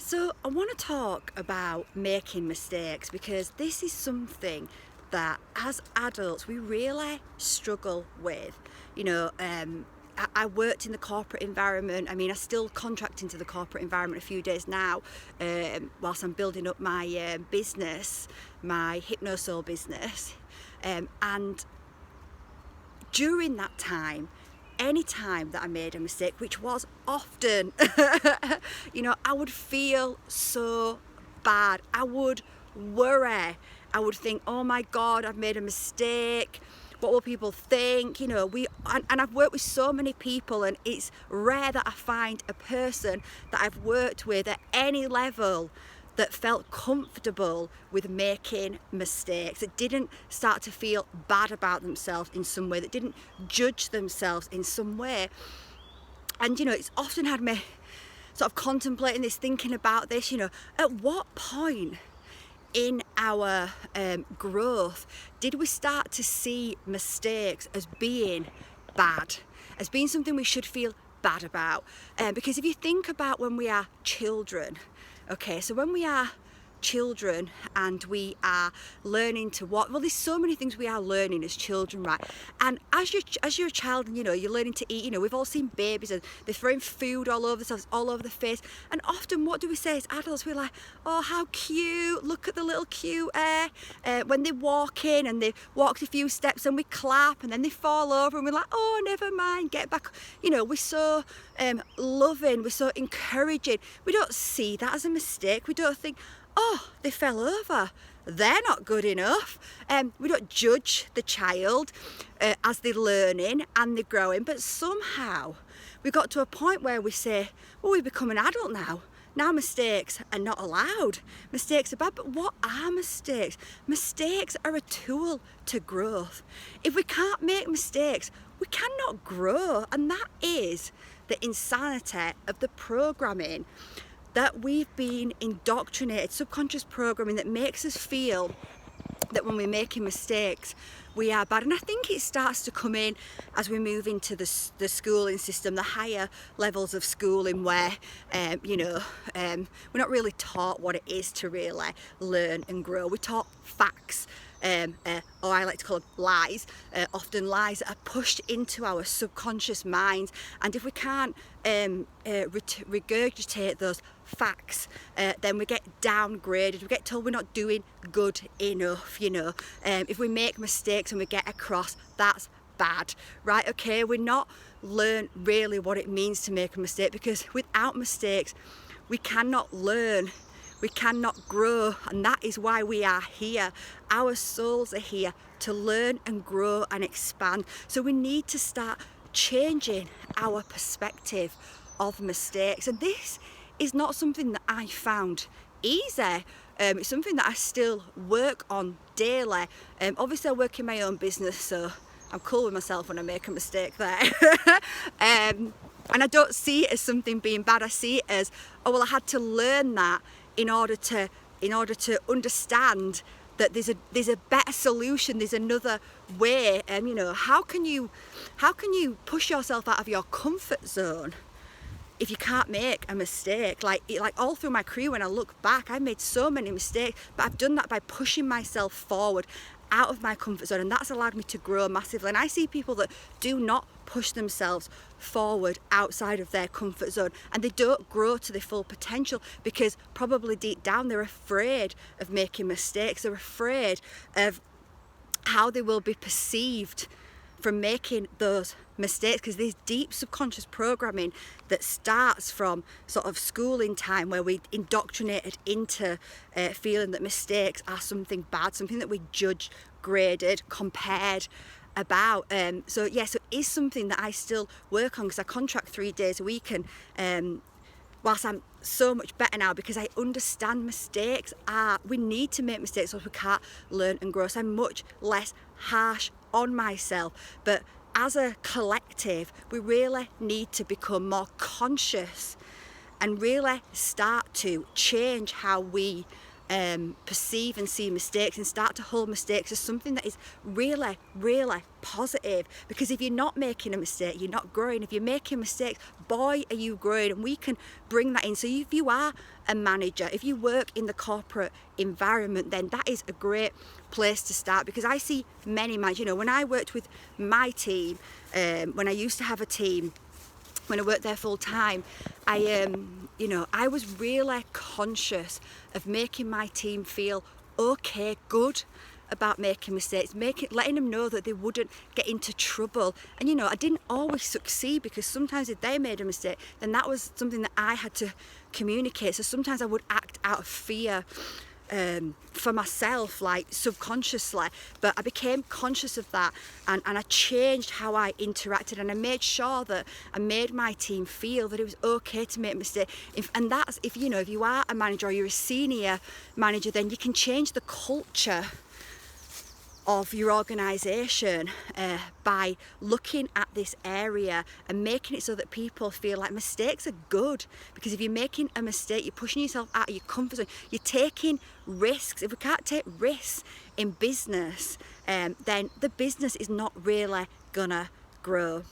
So I want to talk about making mistakes because this is something that as adults we really struggle with. I worked in the corporate environment. I mean, I still contract into the corporate environment a few days now, whilst I'm building up my business, my hypnosoul business. And during that time, any time that I made a mistake, which was often, I would feel so bad. I would worry. I would think, oh my God, I've made a mistake. What will people think? And I've worked with so many people, and it's rare that I find a person that I've worked with at any level that felt comfortable with making mistakes, that didn't start to feel bad about themselves in some way, that didn't judge themselves in some way. And it's often had me sort of contemplating this, thinking about this, at what point in our growth did we start to see mistakes as being bad, as being something we should feel bad about? Because if you think about when we are children, so when we are children and we are learning to walk, well, there's so many things we are learning as children, right? And as you're a child and you're learning to eat, we've all seen babies and they're throwing food all over themselves, all over the face, and often what do we say as adults? We're like, oh, how cute, look at the little cute when they walk in and they walked a few steps, and we clap, and then they fall over and we're like, oh, never mind, get back. We're so loving, we're so encouraging. We don't see that as a mistake. We don't think, oh, they fell over, they're not good enough. We don't judge the child as they're learning and they're growing, but somehow we got to a point where we say, well, we've become an adult now. Now mistakes are not allowed. Mistakes are bad, but what are mistakes? Mistakes are a tool to growth. If we can't make mistakes, we cannot grow, and that is the insanity of the programming that we've been indoctrinated, subconscious programming that makes us feel that when we're making mistakes, we are bad. And I think it starts to come in as we move into the schooling system, the higher levels of schooling, where we're not really taught what it is to really learn and grow. We're taught facts, or I like to call them lies, often lies that are pushed into our subconscious minds. And if we can't regurgitate those facts, then we get downgraded, we get told we're not doing good enough. If we make mistakes and we get across, that's bad, right? Okay, we're not learn really what it means to make a mistake, because without mistakes we cannot learn, we cannot grow, and that is why we are here. Our souls are here to learn and grow and expand. So we need to start changing our perspective of mistakes, and this is not something that I found easy. It's something that I still work on daily. Obviously I work in my own business, so I'm cool with myself when I make a mistake there. And I don't see it as something being bad. I see it as, oh well, I had to learn that in order to understand that there's a better solution, there's another way. How can you push yourself out of your comfort zone if you can't make a mistake? Like all through my career, when I look back, I made so many mistakes, but I've done that by pushing myself forward out of my comfort zone, and that's allowed me to grow massively. And I see people that do not push themselves forward outside of their comfort zone, and they don't grow to their full potential because probably deep down they're afraid of making mistakes. They're afraid of how they will be perceived from making those mistakes, because there's deep subconscious programming that starts from sort of schooling time, where we indoctrinated into feeling that mistakes are something bad, something that we judge, graded, compared about. So it is something that I still work on, because I contract 3 days a week, and whilst I'm so much better now because I understand mistakes we need to make mistakes so we can't learn and grow. So I'm much less harsh on myself, but as a collective we really need to become more conscious and really start to change how we perceive and see mistakes and start to hold mistakes as something that is really, really positive. Because if you're not making a mistake, you're not growing. If you're making mistakes, boy, are you growing. And we can bring that in. So if you are a manager, if you work in the corporate environment, then that is a great place to start. Because I see many managers, you know, when I worked with my team, when I used to have a team, when I worked there full time, I was really conscious of making my team feel okay, good about making mistakes, letting them know that they wouldn't get into trouble. And you know, I didn't always succeed, because sometimes if they made a mistake, then that was something that I had to communicate. So sometimes I would act out of fear for myself, like subconsciously, but I became conscious of that, and I changed how I interacted, and I made sure that I made my team feel that it was okay to make mistakes. And that's, if you are a manager or you're a senior manager, then you can change the culture of your organisation by looking at this area and making it so that people feel like mistakes are good. Because if you're making a mistake, you're pushing yourself out of your comfort zone, you're taking risks. If we can't take risks in business, then the business is not really gonna grow.